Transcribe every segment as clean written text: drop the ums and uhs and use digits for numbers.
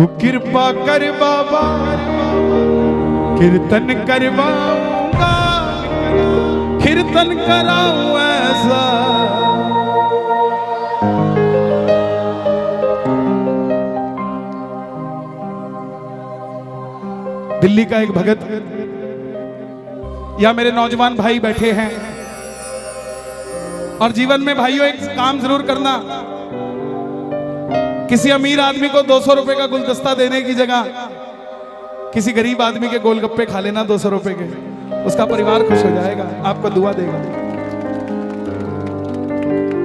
तू कृपा कर बाबा, कीर्तन करवाऊंगा, कीर्तन कराऊं ऐसा। दिल्ली का एक भगत या मेरे नौजवान भाई बैठे हैं, और जीवन में भाइयों एक काम जरूर करना, किसी अमीर आदमी को 200 रुपए का गुलदस्ता देने की जगह किसी गरीब आदमी के गोलगप्पे खा लेना 200 रुपए के, उसका परिवार खुश हो जाएगा, आपको दुआ देगा।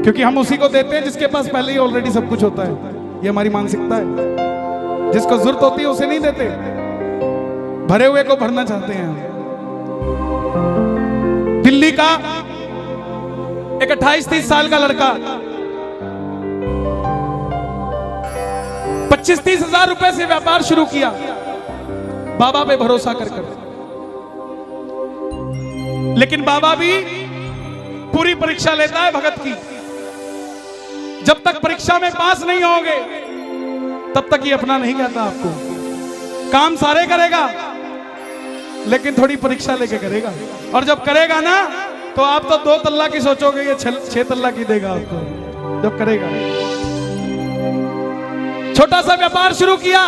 क्योंकि हम उसी को देते हैं जिसके पास पहले ही ऑलरेडी सब कुछ होता है। ये हमारी मानसिकता है। जिसको जरूरत होती है उसे नहीं देते, भरे हुए को भरना चाहते हैं हम। दिल्ली का एक 28-30 साल का लड़का 25-30 हजार रुपए से व्यापार शुरू किया, बाबा पे भरोसा कर। लेकिन बाबा भी पूरी परीक्षा लेता है भगत की। जब तक परीक्षा में पास नहीं होगे तब तक ये अपना नहीं कहता आपको। काम सारे करेगा लेकिन थोड़ी परीक्षा लेके करेगा, और जब करेगा ना तो आप तो 2 तल्ला की सोचोगे, ये 6 तल्ला की देगा आपको जब करेगा। छोटा सा व्यापार शुरू किया,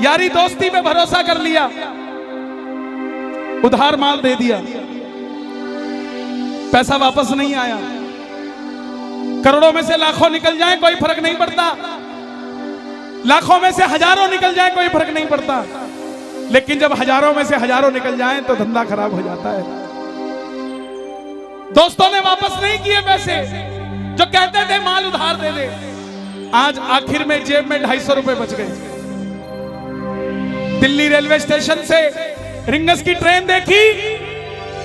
यारी दोस्ती में भरोसा कर लिया, उधार माल दे दिया, पैसा वापस नहीं आया। करोड़ों में से लाखों निकल जाए कोई फर्क नहीं पड़ता, लाखों में से हजारों निकल जाए कोई फर्क नहीं पड़ता, लेकिन जब हजारों में से हजारों निकल जाएं तो धंधा खराब हो जाता है। दोस्तों ने वापस नहीं किए पैसे, जो कहते थे माल उधार दे दे। आज आखिर में जेब में 250 रुपए बच गए। दिल्ली रेलवे स्टेशन से रिंगस की ट्रेन देखी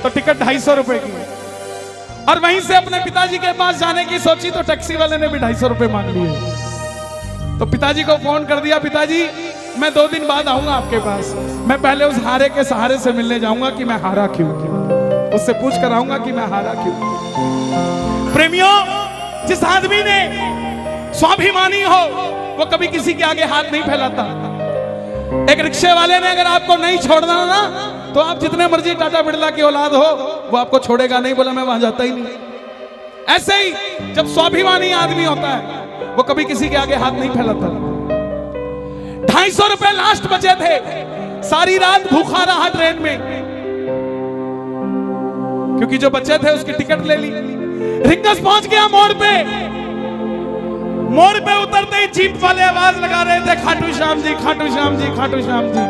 तो टिकट 250 रुपए की, और वहीं से अपने पिताजी के पास जाने की सोची तो टैक्सी वाले ने भी 250 रुपए मांग लिए। तो पिताजी को फोन कर दिया, पिताजी मैं 2 दिन बाद आऊंगा आपके पास, मैं पहले उस हारे के सहारे से मिलने जाऊंगा कि मैं हारा क्यों, उससे पूछ कर आऊंगा कि मैं हारा क्यों। प्रेमियों, जिस आदमी ने स्वाभिमानी हो वो कभी किसी के आगे हाथ नहीं फैलाता। एक रिक्शे वाले ने अगर आपको नहीं छोड़ना ना तो आप जितने मर्जी टाटा बिरला की औलाद हो वो आपको छोड़ेगा नहीं, बोला मैं वहां जाता ही नहीं। ऐसे ही जब स्वाभिमानी आदमी होता है वो कभी किसी के आगे हाथ नहीं फैलाता। 250 रुपए लास्ट बचे थे, सारी रात भूखा रहा ट्रेन में, क्योंकि जो बचे थे उसकी टिकट ले ली। रिंगस पहुंच गया मोड़ पे, मोड़ पे उतरते ही जीप वाले आवाज लगा रहे थे, खाटू श्याम जी, खाटू श्याम जी, खाटू श्याम जी।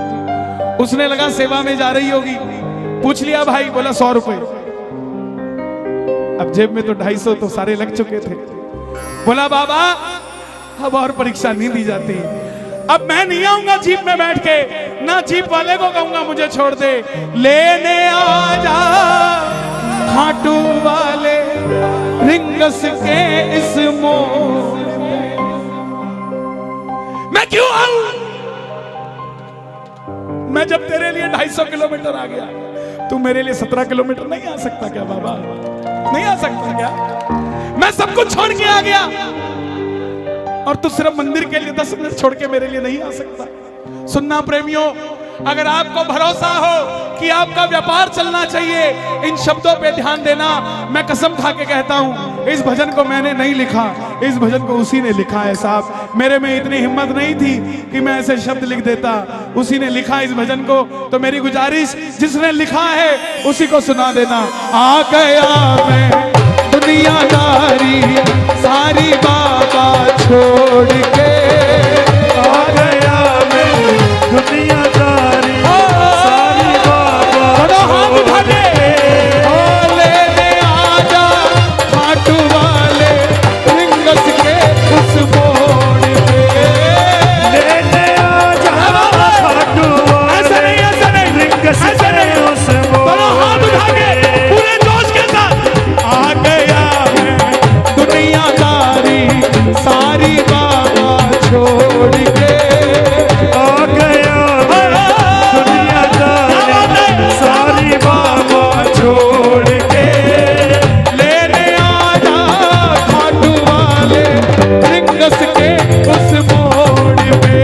उसने लगा सेवा में जा रही होगी, पूछ लिया भाई, बोला 100 रुपए। अब जेब में तो 250 तो सारे लग चुके थे। बोला बाबा अब और परीक्षा नहीं दी जाती, अब मैं नहीं आऊंगा जीप में बैठ के, ना जीप वाले को कहूंगा मुझे छोड़ दे, लेने आ जा खाटू वाले रिंगस के इस मोड़ में। मैं क्यों आऊं? मैं जब तेरे लिए 250 किलोमीटर आ गया, तू मेरे लिए 17 किलोमीटर नहीं आ सकता क्या बाबा? नहीं आ सकता क्या? मैं सब कुछ छोड़ के आ गया और तू सिर्फ मंदिर के लिए 10 मिनट छोड़ के मेरे लिए नहीं आ सकता। सुनना प्रेमियों, अगर आपको भरोसा हो कि आपका व्यापार चलना चाहिए, इन शब्दों पे ध्यान देना। मैं कसम खा के कहता हूं, इस भजन को मैंने नहीं लिखा, इस भजन को उसी ने लिखा है साहब। मेरे में इतनी हिम्मत नहीं थी कि मैं ऐसे शब्द लिख देता, उसी ने लिखा इस भजन को। तो मेरी गुजारिश, जिसने लिखा है उसी को सुना देना। आ गया मैं दुनियादारी सारी बाबा छोड़ के, आ गया मैं दुनियादारी सारी बाबा छोड़ के, लेने आजा खाटू वाले रिंगस के उस मोड़ पे, लेने आजा खाटू वाले रिंगस के उस मोड़ पे। पूरे जोश के साथ आ गया मैं दुनियादारी सारी बाबा छोड़ के, आ गया दुनियादारी सारी बाबा छोड़ के, लेने आजा खाटू वाले रिंगस के उस मोड़ पे।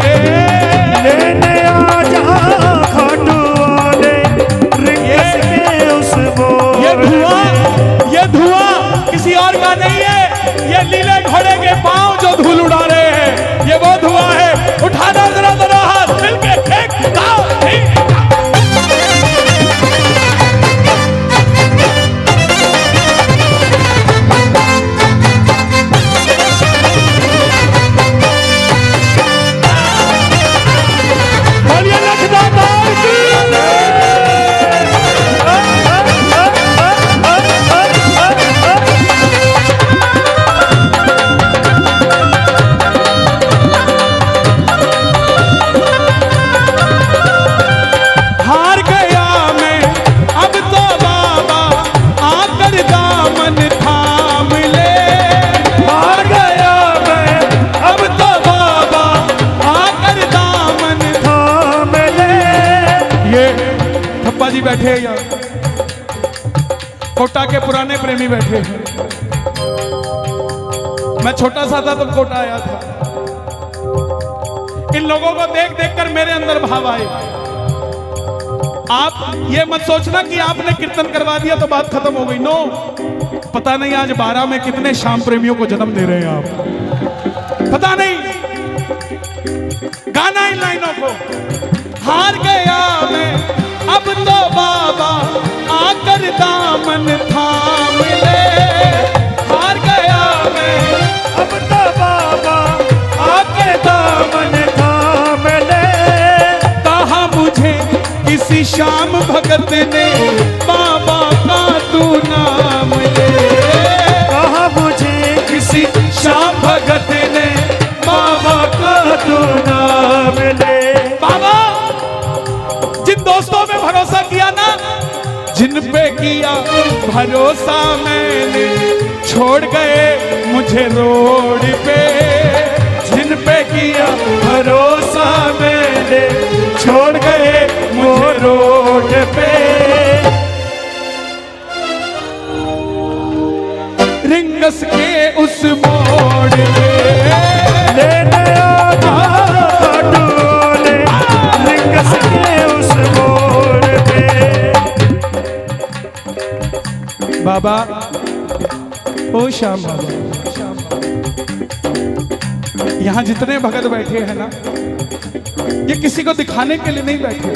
घोड़े के पांव जो धूल उड़ा रहे हैं, ये वो धुआं है। उठाना जरा जरा हाथ मिलके एक दाव, एक दाव। बोलिए लखदाता की। हार गया मैं अब तो बाबा, आकर दामन थाम ले। हार गया मैं अब तो बाबा, आकर दामन थाम ले। ये ठप्पा जी बैठे हैं यार, कोटा के पुराने प्रेमी बैठे हैं। मैं छोटा सा था तब कोटा आया था। इन लोगों को देख देख कर मेरे अंदर भाव आए। आप ये मत सोचना कि आपने कीर्तन करवा दिया तो बात खत्म हो गई। नो, पता नहीं आज 12 में कितने शाम प्रेमियों को जन्म दे रहे हैं आप, पता नहीं। गाना इन लाइनों को, हार गया मैं अब तो बाबा, आकर दामन थाम ले। हार गया मैं अब तो बाबा, आके दामन थाम ले। कहा मुझे किसी श्याम भगत ने, बाबा का तू नाम ले। कहा मुझे किसी श्याम भगत ने, बाबा का तू नाम ले। बाबा जिन दोस्तों में भरोसा किया ना, जिन पे किया भरोसा मैंने, छोड़ गए मुझे रोड पे। जिन पे किया भरोसा मैंने, छोड़ गए मुझे रोड पे। रिंगस के उस मोड़ पे लेने आधा डोले, रिंगस के उस मोड़ पे। बाबा, ओ श्याम बाबा, यहाँ जितने भगत बैठे हैं ना, ये किसी को दिखाने के लिए नहीं बैठे,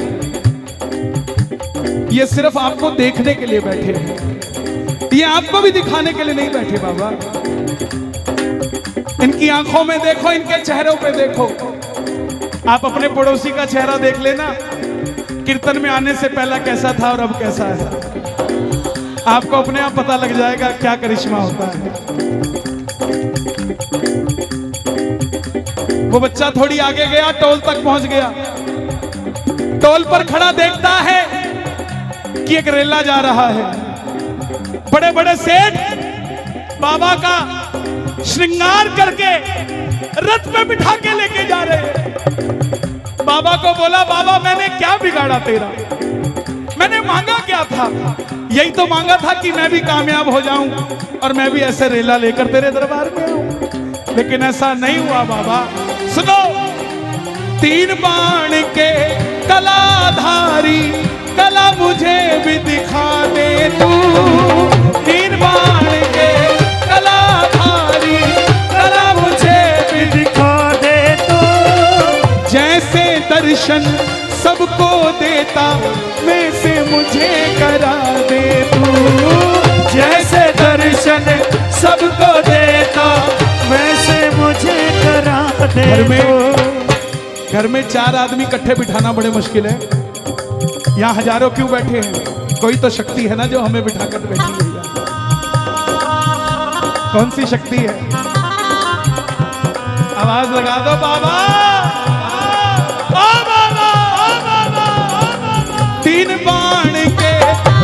ये सिर्फ आपको देखने के लिए बैठे हैं। ये आपको भी दिखाने के लिए नहीं बैठे बाबा। इनकी आंखों में देखो, इनके चेहरों पे देखो। आप अपने पड़ोसी का चेहरा देख लेना, कीर्तन में आने से पहला कैसा था और अब कैसा है। आपको अपने आप पता लग जाएगा क्या करिश्मा होता है। वो बच्चा थोड़ी आगे गया, टोल तक पहुंच गया। टोल पर खड़ा देखता है कि एक रेला जा रहा है। बड़े बड़े सेठ बाबा का श्रृंगार करके रथ में बिठा के लेके जा रहे हैं। बाबा को बोला, बाबा मैंने क्या बिगाड़ा तेरा, मैंने मांगा क्या था? यही तो मांगा था कि मैं भी कामयाब हो जाऊं और मैं भी ऐसे रेला लेकर तेरे दरबार में आऊं। लेकिन ऐसा नहीं हुआ बाबा। सुनो, 3 बाण के कलाधारी, कला मुझे भी दिखा दे तू। 3 बाण के कलाधारी, कला मुझे भी दिखा दे तू। जैसे दर्शन सबको देता, वैसे मुझे करा दे तू। जैसे दर्शन सबको देता, वैसे मुझे करा दे तू। घर में 4 आदमी इकट्ठे बिठाना बड़े मुश्किल है। यहाँ हजारों क्यों बैठे हैं? कोई तो शक्ति है ना जो हमें बिठाकर बैठी हुई है। कौन सी शक्ति है? आवाज लगा दो बाबा। ओ बाबा, ओ बाबा, ओ बाबा। 3 बाण के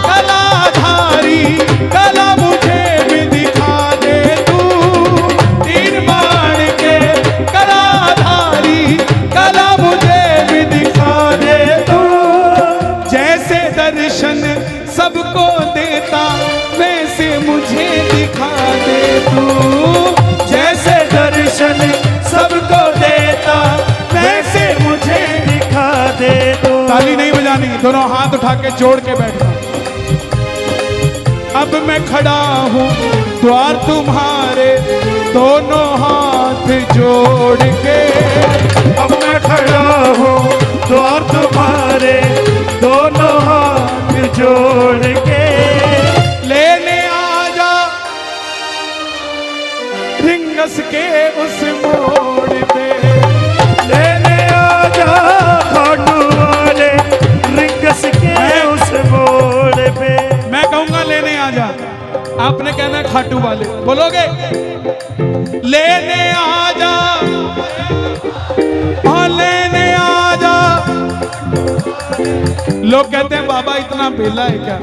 कलाधारी, कला मुझे भी दिखा दे तू। 3 बाण के कलाधारी, कला मुझे भी दिखा दे तू। जैसे दर्शन सबको देता, वैसे मुझे दिखा दे तू। जैसे दर्शन सबको देता, वैसे मुझे दिखा दे तू। ताली नहीं बजानी, दोनों हाथ उठा के जोड़ के बैठना। अब मैं खड़ा हूँ द्वार तुम्हारे, दोनों हाथ जोड़ के। अब मैं खड़ा हूँ द्वार तुम्हारे, दोनों हाथ जोड़ के। लेने आजा रिंगस के उस मोड़ पे, लेने आजा खाटू वाले रिंगस के उस मोड़ पे। मैं कहूंगा लेने आजा, आपने कहना है खाटू वाले, बोलोगे? लेने आजा, हाँ लेने आजा। लोग कहते हैं बाबा इतना बेला है क्या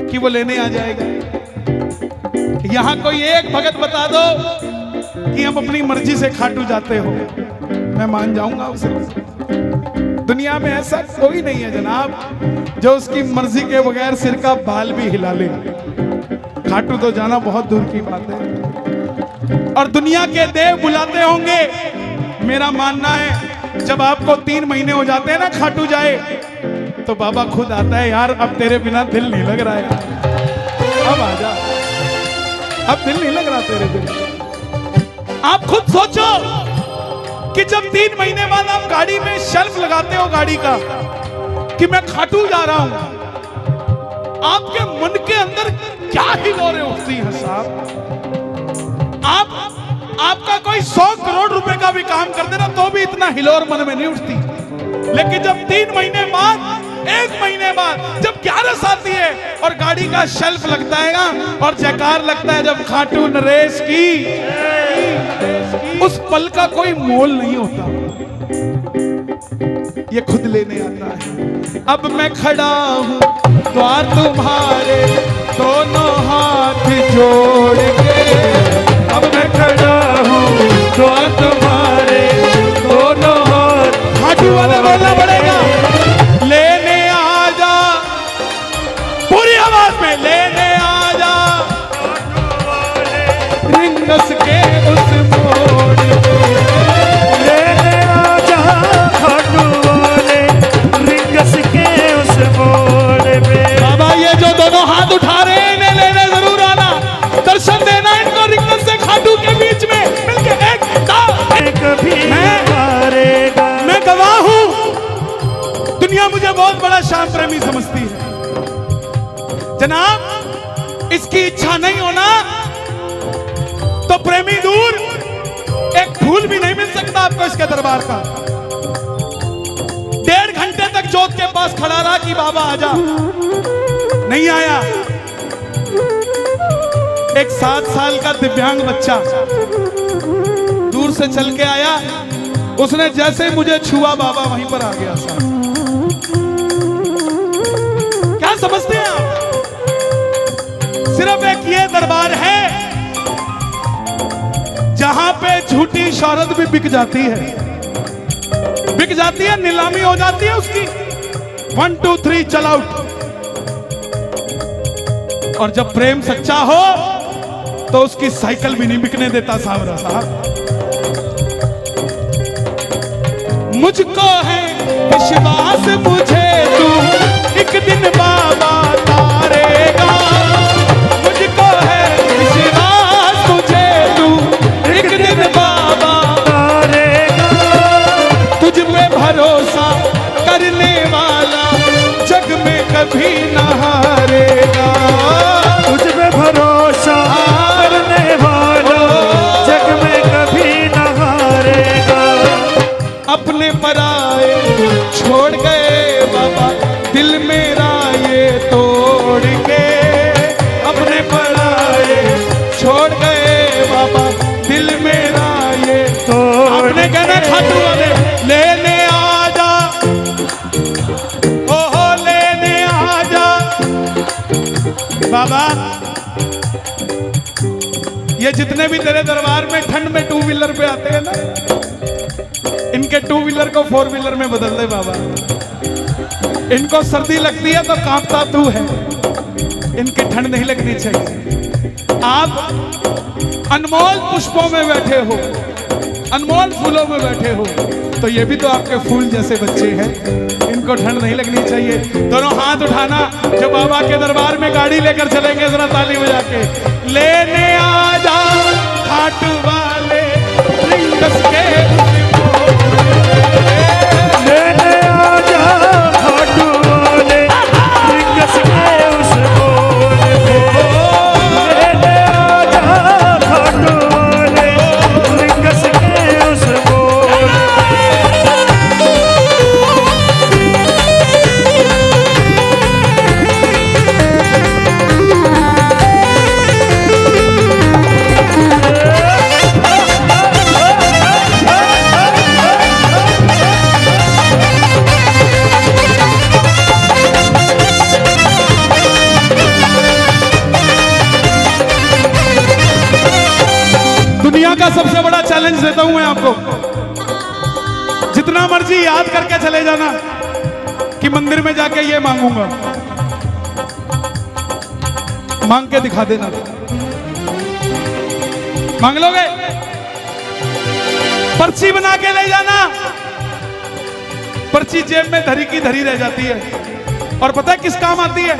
कि वो लेने आ जाएगा? यहां कोई एक भगत बता दो कि हम अपनी मर्जी से खाटू जाते हो, मैं मान जाऊंगा उसे। दुनिया में ऐसा कोई नहीं है जनाब जो उसकी मर्जी के बगैर सिर का बाल भी हिला ले। खाटू तो जाना बहुत दूर की बात है। और दुनिया के देव बुलाते होंगे। मेरा मानना है जब आपको 3 महीने हो जाते हैं ना खाटू जाए, तो बाबा खुद आता है, यार अब तेरे बिना दिल नहीं लग रहा है, अब आजा, अब दिल नहीं लग रहा तेरे बिना। आप खुद सोचो कि जब 3 महीने बाद आप गाड़ी में शेल्फ लगाते हो गाड़ी का कि मैं खाटू जा रहा हूं, आपके मन के अंदर क्या हिलोरें उठती हैं साहब? आपका कोई 100 करोड़ रुपए का भी काम कर देना तो भी इतना हिलोर मन में नहीं उठती। लेकिन जब 3 महीने बाद, 1 महीने बाद, जब 11 आती है और गाड़ी का शेल्फ लगता है ना और जयकार लगता है जब खाटू नरेश की, उस पल का कोई मोल नहीं होता। ये खुद लेने आता है। अब मैं खड़ा हूं द्वार तुम्हारे, दोनों हाथ जोड़ के। अब मैं खड़ा हूँ द्वार तुम्हारे, दोनों हाथ। खाटू वाले बोलना पड़ेगा, लेने आजा, पूरी आवाज में लेने आजा रिंगस के उस मोड़ पे। लेने आजा खाटू वाले रिंगस के उस मोड़ पे। बाबा ये जो दोनों हाथ उठा रहे हैं इन्हें लेने जरूर आना, दर्शन देना इनको रिंगस से खाटू के बीच में मिलके एक कभी हारेगा। मैं गवाह हूं, दुनिया मुझे बहुत बड़ा श्याम प्रेमी समझती है जनाब। इसकी इच्छा नहीं होना तो प्रेमी दूर, एक फूल भी नहीं मिल सकता आपको इसके दरबार का। 1.5 घंटे तक जोत के पास खड़ा रहा कि बाबा आजा, नहीं आया। एक 7 साल का दिव्यांग बच्चा दूर से चल के आया, उसने जैसे मुझे छुआ बाबा वहीं पर आ गया साहब। क्या समझते हैं आप? सिर्फ एक ये दरबार है जहां पे झूठी शौहरत भी बिक जाती है, बिक जाती है, नीलामी हो जाती है उसकी। 1 2 3 चल आउट। और जब प्रेम सच्चा हो तो उसकी साइकिल भी नहीं बिकने देता सावरा साहब। मुझको है विश्वास, मुझे तू एक दिन बाबा तारेगा। मुझको है विश्वास, मुझे तू एक दिन बाबा तारेगा। तुझ पे भरोसा करने वाला जग में कभी न हारेगा। तुझ पे भरोसा करने वाला जग में कभी न हारेगा। अपने पराए छोड़ गए बाबा, दिल मेरा ये तोड़ के। अपने पराए छोड़ गए बाबा, दिल मेरा ये तोड़। आपने कहना खाटू वाले लेने आजा, ओहो लेने आजा बाबा। ये जितने भी तेरे दरबार में ठंड में 2 व्हीलर पे आते हैं ना, इनके 2 व्हीलर को 4 व्हीलर में बदल दे बाबा। इनको सर्दी लगती है तो कांपता तू है, इनकी ठंड नहीं लगनी चाहिए। आप अनमोल पुष्पों में बैठे हो, अनमोल फूलों में बैठे हो, तो ये भी तो आपके फूल जैसे बच्चे हैं, इनको ठंड नहीं लगनी चाहिए। दोनों हाथ उठाना जो बाबा के दरबार में गाड़ी लेकर चलेंगे, जरा ताली बजा के लेने आजा खाट वाले रिंगस के लेने आजा खाट वाले रिंगस के उस बोल पे। लेने आजा खाट वाले रिंगस के उस बोल दुनिया का सबसे बड़ा चैलेंज देता हूं मैं आपको, जितना मर्जी याद करके चले जाना कि मंदिर में जाके ये मांगूंगा, मांग के दिखा देना। मांग लोगे? पर्ची बना के ले जाना, पर्ची जेब में धरी की धरी रह जाती है। और पता है किस काम आती है?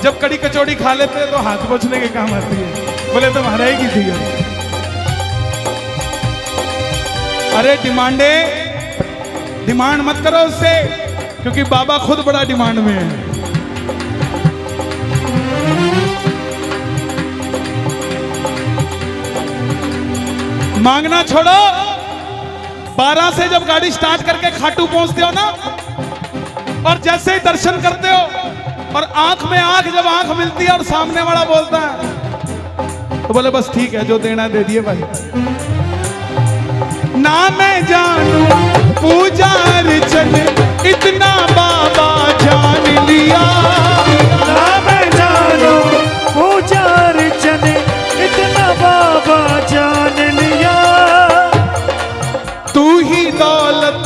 जब कड़ी कचौड़ी खा लेते हैं तो हाथ पोंछने के काम आती है। बोले तो महाराज की थी। अरे डिमांड मत करो उससे, क्योंकि बाबा खुद बड़ा डिमांड में है। मांगना छोड़ो, 12 से जब गाड़ी स्टार्ट करके खाटू पहुंचते हो ना, और जैसे ही दर्शन करते हो और आंख में आंख जब आंख मिलती है और सामने वाला बोलता है तो बोले बस ठीक है, जो देना दे दिए भाई। ना मैं जानू पूजा अर्चन इतना बाबा जान लिया। ना मैं जानू पूजा अर्चन इतना बाबा जान लिया। तू ही दौलत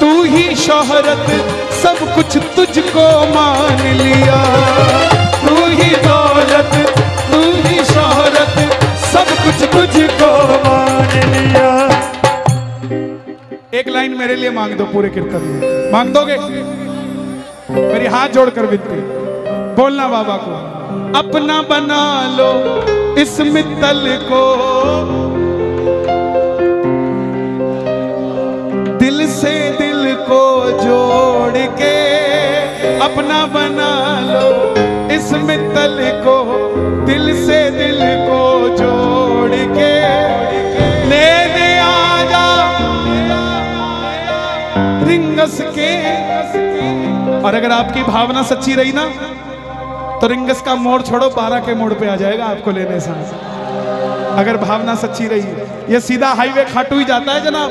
तू ही शोहरत सब कुछ तुझको मान लिया। तू ही दौलत तू ही शोहरत सब कुछ तुझको मान लिया। एक लाइन मेरे लिए मांग दो पूरे कीर्तन में, मांग दोगे? मेरी हाथ जोड़कर विनती, बोलना बाबा को अपना बना लो इस मित्तल को, दिल से दिल को जोड़ के अपना बना लो इस मित्तल को, दिल से दिल को जोड़ के लेने आजा रिंगस के। और अगर आपकी भावना सच्ची रही ना तो रिंगस का मोड़ छोड़ो, 12 के मोड़ पे आ जाएगा आपको लेने साथ। अगर भावना सच्ची रही, ये सीधा हाईवे खाटू ही जाता है जनाब,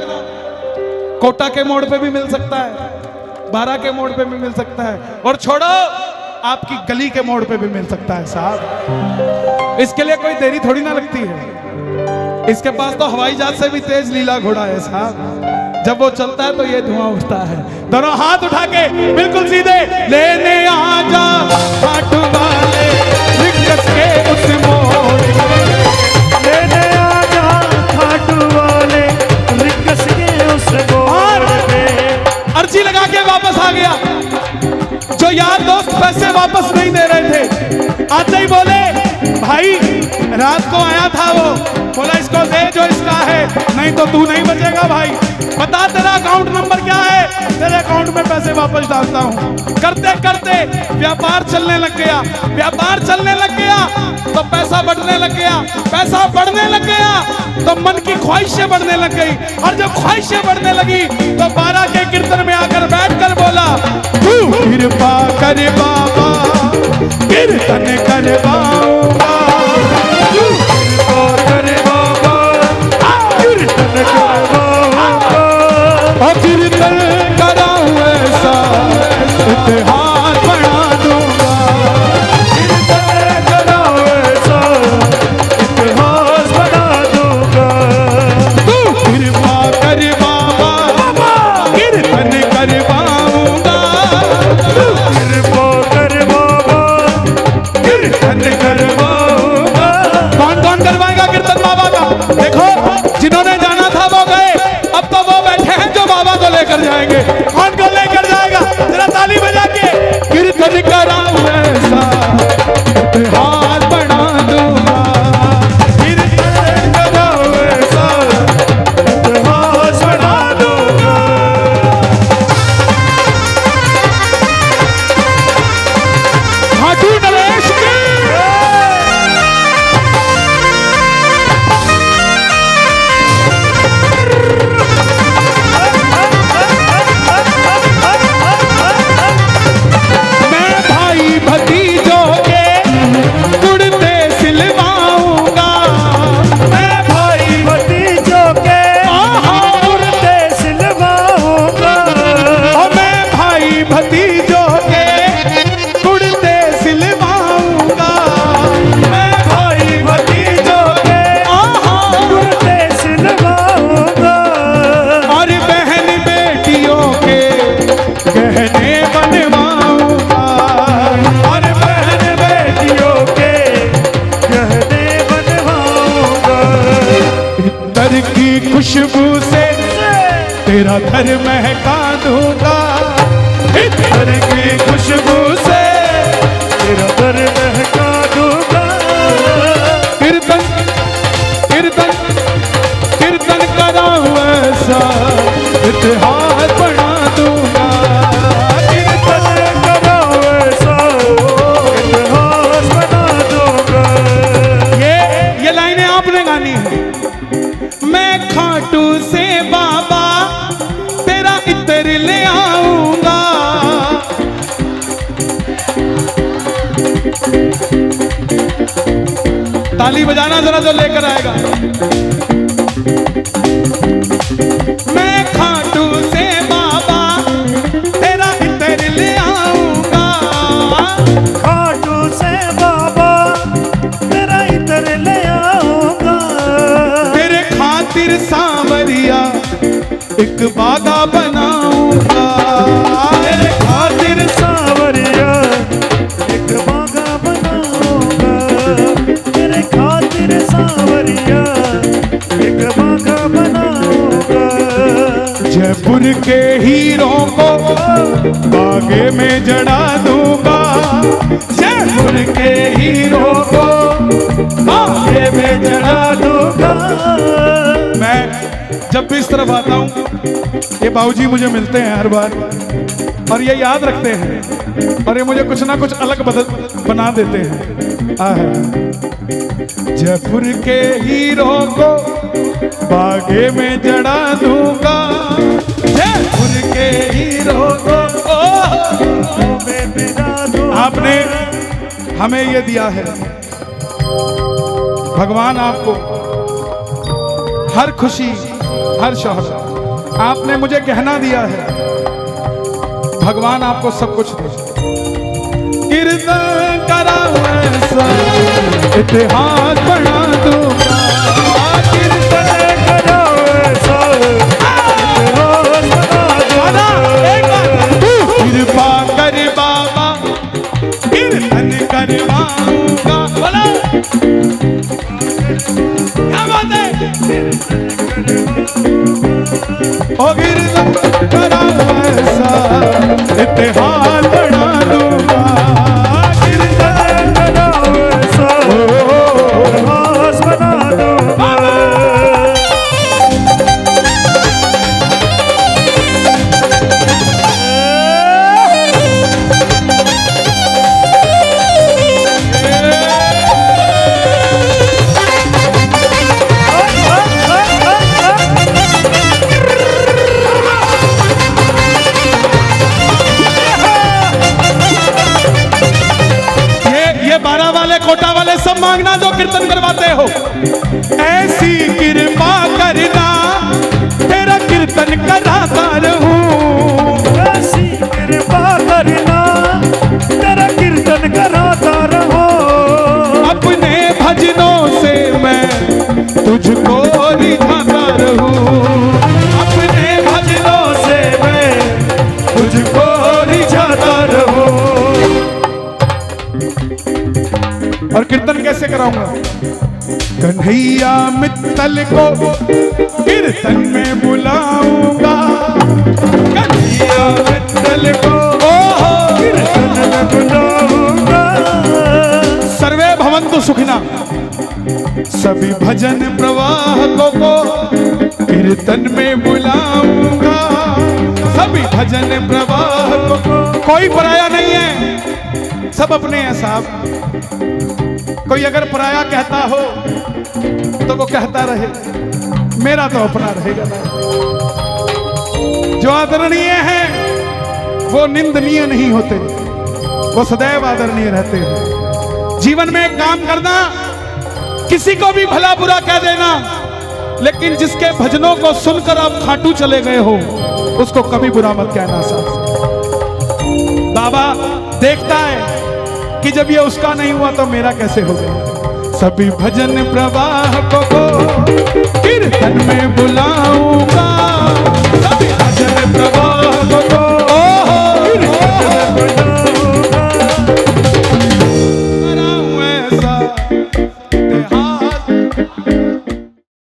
कोटा के मोड़ पे भी मिल सकता है, 12 के मोड़ पे भी मिल सकता है, और छोड़ो आपकी गली के मोड़ पे भी मिल सकता है साहब। इसके लिए कोई देरी थोड़ी ना लगती है, इसके पास तो हवाई जहाज से भी तेज लीला घोड़ा है साहब। जब वो चलता है तो ये धुआं उठता है। दोनों हाथ उठा के बिल्कुल सीधे, लेने आजा खाटू वाले रिंगस के उस मोड़ पे। लेने आजा खाटू वाले रिंगस के उस मोड़ पे। अर्जी लगा के वापस आ गया। जो यार दोस्त पैसे वापस नहीं दे रहे थे, आते ही बोले भाई रात को आया था वो, बोला इसको दे जो इसका है, नहीं तो तू नहीं बचेगा भाई। बता तेरा अकाउंट नंबर क्या है, तेरे अकाउंट में पैसे वापस डालता हूँ। करते करते व्यापार चलने लग गया, व्यापार चलने लग गया तो पैसा बढ़ने लग गया, पैसा बढ़ने लग गया तो मन की ख्वाहिशें बढ़ने लग गई, और जब ख्वाहिशें बढ़ने लगी तो 12 के कीर्तन में आकर बैठकर बोला, तू कृपा कर बाबा कीर्तन करवाऊंगा, तू कृपा कर बाबा कीर्तन करवाऊंगा। और कीर्तन कराऊं ऐसा इतिहास बना दूंगा। कीर्तन कराऊं ऐसा इतिहास बना दूंगा। तू कृपा कर बाबा कीर्तन करवाऊंगा, तू कृपा कर बाबा कीर्तन करवाऊंगा। कौन कौन करवाएगा कीर्तन बाबा का? देखो जिन्होंने जाना था वो गए, अब तो वो बैठे हैं जो बाबा को लेकर जाएंगे। कौन को लेकर जाएगा? जरा ताली बजा के। कीर्तन कराऊं ऐसा इतिहास बना दूंगा, अतर की खुशबू से तेरा घर महका दूंगा, इत्र की खुशबू से तेरा घर महका दूंगा। कीर्तन कीर्तन कीर्तन कराऊं ऐसा इतिहास बना दूंगा, कीर्तन कराओ ऐसा इतिहास बना दूंगा। ये लाइनें आपने गानी है। मैं खाटू से बाबा तेरा इत्र ले आऊंगा, ताली बजाना जरा जो लेकर आएगा। मैं खाटू से बाबा तेरा इत्र ले आऊंगा, खाटू से बाबा तेरा इत्र ले आऊंगा। तेरे खातिर सांवरिया एक बागा बनाऊंगा, तेरे खातिर सांवरिया एक बागा बनाऊंगा। तेरे खातिर सांवरिया एक बागा बनाऊंगा। जयपुर के हीरों को बागे में जड़ा दूंगा, जयपुर के हीरों को बागे में जड़ा दूंगा। मैं जब भी इस तरफ आता हूँ ये बाबूजी मुझे मिलते हैं हर बार और ये याद रखते हैं और ये मुझे कुछ ना कुछ अलग बना देते हैं। जयपुर के हीरों को बागे में जड़ा दूंगा, जयपुर के हीरों को में बिना दूंगा। आपने हमें ये दिया है, भगवान आपको हर खुशी हर शौहरत, आपने मुझे गहना दिया है, भगवान आपको सब कुछ दे। कीर्तन कराऊं ऐसा इतिहास बना दूंगा, कीर्तन कराओ ऐसा इतिहास बना दूंगा। कृपा कर बाबा कीर्तन करवाऊंगा। बोला क्या बात है? ओ कीर्तन कराऊं ऐसा इतिहास बना दूंगा, कीर्तन कराओ ऐसा इतिहास बना दूंगा। कोटा वाले सब मांगना जो कीर्तन करवाते हो। ऐसी कृपा करना तेरा कीर्तन कराता रहूं, ऐसी कृपा करना तेरा कीर्तन कराता रहो। अपने भजनों से मैं तुझको रिझाता रहूं, अपने भजनों से मैं तुझको रिझाता रहूं। और कीर्तन कैसे कराऊंगा? कन्हैया मित्तल को कीर्तन में बुलाऊंगा, कन्हैया मित्तल को कीर्तन में बुलाऊंगा। सर्वे भवन्तु सुखिना, सभी भजन प्रवाहकों को कीर्तन में बुलाऊंगा, सभी भजन प्रवाहकों को। कोई पराया नहीं है, सब अपने हैं साहब। कोई अगर पराया कहता हो तो वो कहता रहे, मेरा तो अपना रहेगा। जो आदरणीय हैं वो निंदनीय नहीं होते, वो सदैव आदरणीय रहते हैं। जीवन में एक काम करना, किसी को भी भला बुरा कह देना, लेकिन जिसके भजनों को सुनकर आप खाटू चले गए हो उसको कभी बुरा मत कहना साहब। बाबा देखता है कि जब ये उसका नहीं हुआ तो मेरा कैसे हो गया। सभी भजन प्रवाह को कीर्तन में बुलाऊंगा, सभी भजन प्रवाह को कीर्तन में बुलाऊंगा। कराऊं ऐसा